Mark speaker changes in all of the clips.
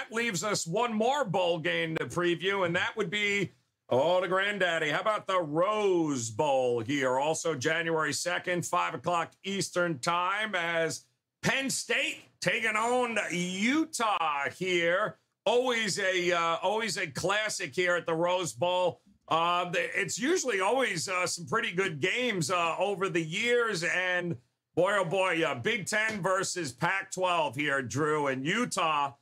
Speaker 1: that leaves us one more bowl game to preview, and that would be, the granddaddy. How about the Rose Bowl here? Also January 2nd, 5 o'clock Eastern time, as Penn State taking on Utah here. Always a classic here at the Rose Bowl. It's usually always some pretty good games over the years, and boy, oh boy, Big Ten versus Pac-12 here, Drew. And Utah,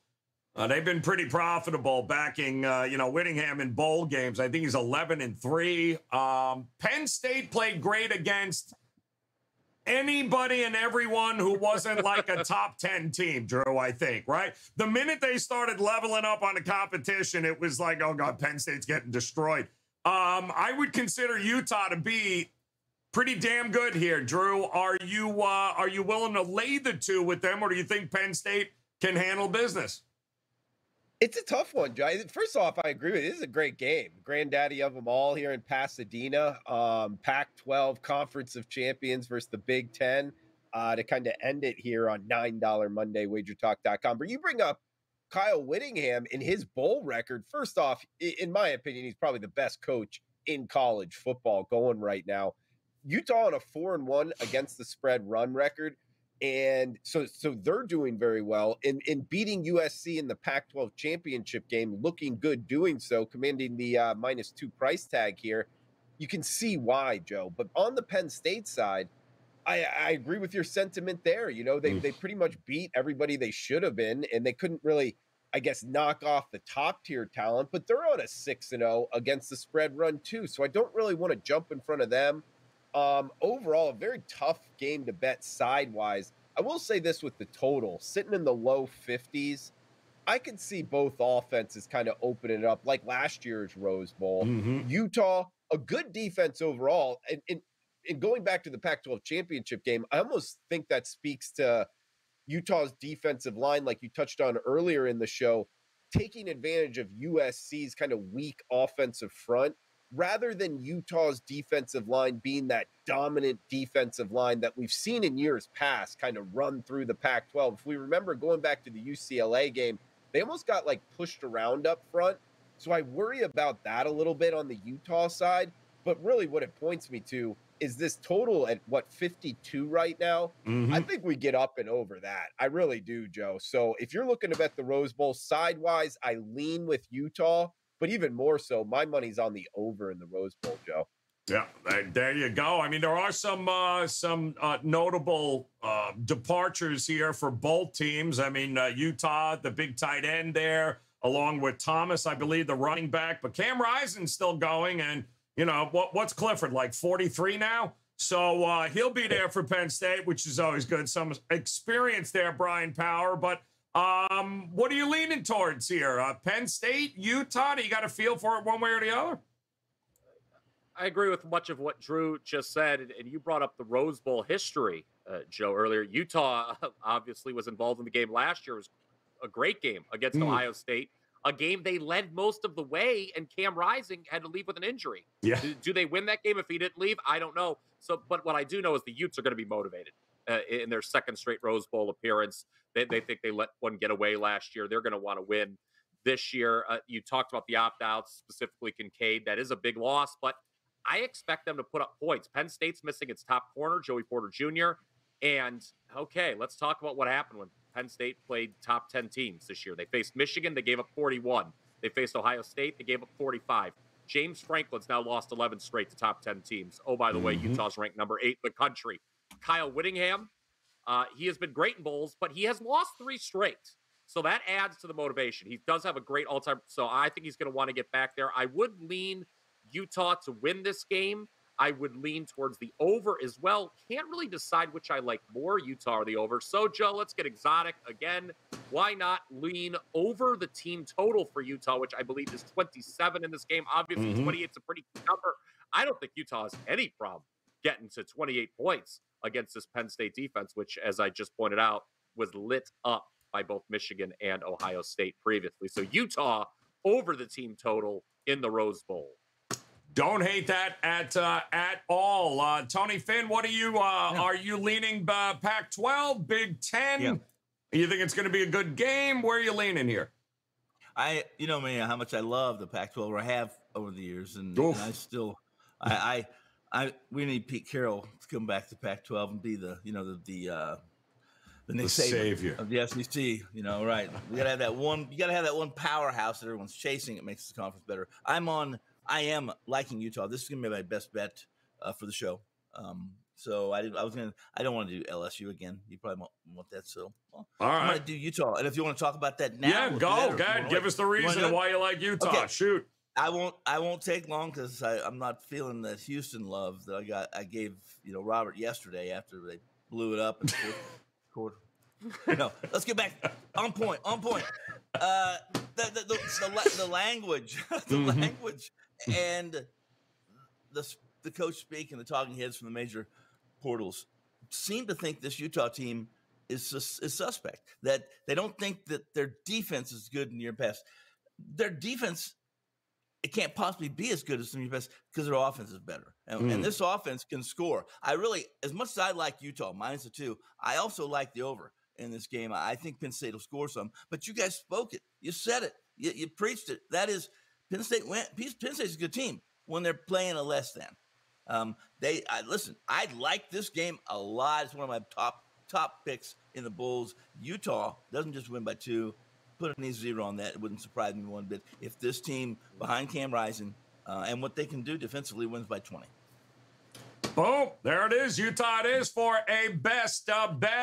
Speaker 1: they've been pretty profitable backing, Whittingham in bowl games. I think he's 11-3. Penn State played great against anybody and everyone who wasn't like a top 10 team, Drew, I think, right? The minute they started leveling up on the competition, it was like, oh, God, Penn State's getting destroyed. I would consider Utah to be pretty damn good here, Drew. Are you willing to lay the two with them, or do you think Penn State can handle business?
Speaker 2: It's a tough one, Joe. First off, I agree with you. This is a great game. Granddaddy of them all here in Pasadena. Pac-12 Conference of Champions versus the Big Ten to kind of end it here on $9 Monday, wagertalk.com. But you bring up Kyle Whittingham in his bowl record. First off, in my opinion, he's probably the best coach in college football going right now. Utah on a 4-1 against the spread run record. And so they're doing very well in beating USC in the Pac-12 Championship game, looking good doing so, commanding the -2 price tag here. You can see why, Joe. But on the Penn State side, I agree with your sentiment there. You know, they pretty much beat everybody they should have been, and they couldn't really, I guess, knock off the top-tier talent. But they're on a 6-0 against the spread run, too. So I don't really want to jump in front of them. Overall, a very tough game to bet side-wise. I will say this with the total, sitting in the low 50s, I could see both offenses kind of opening it up like last year's Rose Bowl. Utah, a good defense overall. And going back to the Pac-12 Championship game, I almost think that speaks to Utah's defensive line, like you touched on earlier in the show, taking advantage of USC's kind of weak offensive front, rather than Utah's defensive line being that dominant defensive line that we've seen in years past kind of run through the Pac-12. If we remember going back to the UCLA game, they almost got like pushed around up front. So I worry about that a little bit on the Utah side. But really what it points me to is this total at 52 right now. I think we get up and over that. I really do, Joe. So if you're looking to bet the Rose Bowl sidewise, I lean with Utah. But even more so, my money's on the over in the Rose Bowl, Joe.
Speaker 1: Yeah, there you go. I mean, there are some notable departures here for both teams. I mean, Utah, the big tight end there, along with Thomas, I believe, the running back. But Cam Rising's still going, and what's Clifford, like 43 now? So he'll be there for Penn State, which is always good. Some experience there, Bryan Power, but. What are you leaning towards here? Penn State, Utah? Do you got a feel for it one way or the other?
Speaker 3: I agree with much of what Drew just said, and you brought up the Rose Bowl history, Joe, earlier. Utah obviously was involved in the game last year. It was a great game against Ohio State, a game they led most of the way, and Cam Rising had to leave with an injury.
Speaker 1: Yeah.
Speaker 3: Do they win that game if he didn't leave? I don't know. But what I do know is the Utes are going to be motivated. In their second straight Rose Bowl appearance. They think they let one get away last year. They're going to want to win this year. You talked about the opt-outs, specifically Kincaid. That is a big loss, but I expect them to put up points. Penn State's missing its top corner, Joey Porter Jr. And, okay, let's talk about what happened when Penn State played top 10 teams this year. They faced Michigan. They gave up 41. They faced Ohio State. They gave up 45. James Franklin's now lost 11 straight to top 10 teams. Oh, by the way, Utah's ranked number 8 in the country. Kyle Whittingham, he has been great in bowls, but he has lost 3 straight. So that adds to the motivation. He does have a great all-time, so I think he's going to want to get back there. I would lean Utah to win this game. I would lean towards the over as well. Can't really decide which I like more, Utah or the over. So, Joe, let's get exotic again. Why not lean over the team total for Utah, which I believe is 27 in this game. Obviously, 28 is a pretty good number. I don't think Utah has any problem getting to 28 points against this Penn State defense, which, as I just pointed out, was lit up by both Michigan and Ohio State previously. So Utah over the team total in the Rose Bowl.
Speaker 1: Don't hate that at all. Tony Finn, what are you leaning Pac-12, Big Ten?
Speaker 4: Yeah.
Speaker 1: You think it's going to be a good game? Where are you leaning here?
Speaker 4: You know me, how much I love the Pac-12, or I have over the years, and I still, we need Pete Carroll to come back to Pac-12 and be the Nick Saban
Speaker 1: savior
Speaker 4: of the SEC. You know, right? We gotta have that one. You gotta have that one powerhouse that everyone's chasing. It makes the conference better. I am liking Utah. This is gonna be my best bet for the show. So I don't want to do LSU again. You probably won't want that. So
Speaker 1: all right,
Speaker 4: I'm going to do Utah. And if you want to talk about that now,
Speaker 1: yeah, go ahead. Give us the reason why you like Utah. Okay. Shoot.
Speaker 4: I won't take long because I'm not feeling that Houston love that I gave Robert yesterday after they blew it up in the fourth quarter. Let's get back on point. The language, language, and the coach speak and the talking heads from the major portals seem to think this Utah team is suspect. That they don't think that their defense is good in year past. Their defense, it can't possibly be as good as some year past because their offense is better. And this offense can score. I really, as much as I like Utah -2, I also like the over in this game. I think Penn State will score some. But you guys spoke it. You said it. You preached it. That is, Penn State Penn State's a good team when they're playing a less than. Listen, I like this game a lot. It's one of my top picks in the Bulls. Utah doesn't just win by 2. Put an easy 0 on that. It wouldn't surprise me one bit if this team behind Cam Rising and what they can do defensively wins by 20.
Speaker 1: Boom. There it is. Utah it is for a best bet.